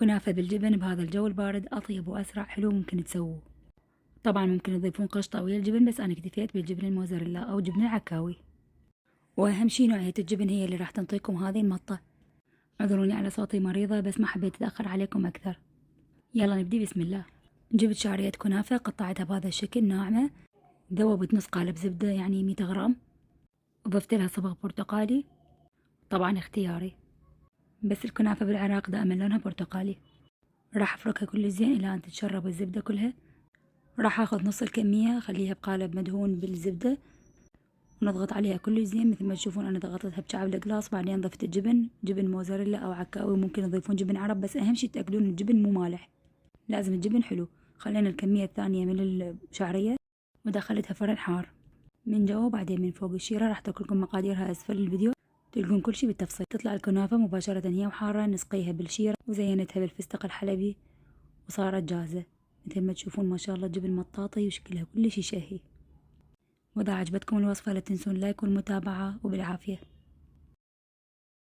كنافة بالجبن بهذا الجو البارد أطيب وأسرع حلو ممكن تسووه. طبعا ممكن تضيفون قشطة ويا الجبن، بس أنا اكتفيت بالجبن الموزاريلا أو جبن العكاوي. وأهم شي نوعية الجبن هي اللي راح تنطيكم هذه المطة. اعذروني على صوتي مريضة، بس ما حبيت أتأخر عليكم أكثر. يلا نبدي بسم الله. جبت شعرية كنافة قطعتها بهذا الشكل ناعمة، ذوبت نص قالب زبدة يعني 100 غرام، ضفت لها صبغ برتقالي طبعا اختياري، بس الكنافة بالعراق دائما لونها برتقالي. راح افركها كل زين الى ان تتشرب الزبدة كلها. راح اخذ نص الكمية اخليها بقالب مدهون بالزبدة ونضغط عليها كل زين مثل ما تشوفون انا ضغطتها بكعب القلاص. بعدين ضفت الجبن، جبن موزاريلا او عكاوي، ممكن تضيفون جبن عرب، بس اهم شي تتأكدون الجبن مو مالح، لازم الجبن حلو. خلينا الكمية الثانية من الشعرية ودخلتها فرن حار من جوا وبعدين من فوق. الشيرة راح تركلكم مقاديرها اسفل الفيديو، تلقون كل شي بالتفصيل. تطلع الكنافة مباشرة هي وحارة، نسقيها بالشيرة وزينتها بالفستق الحلبي وصارت جاهزة مثل ما تشوفون. ما شاء الله جبن مطاطي وشكلها كل شي شهي. وإذا عجبتكم الوصفة لا تنسون لايك والمتابعة، وبالعافية.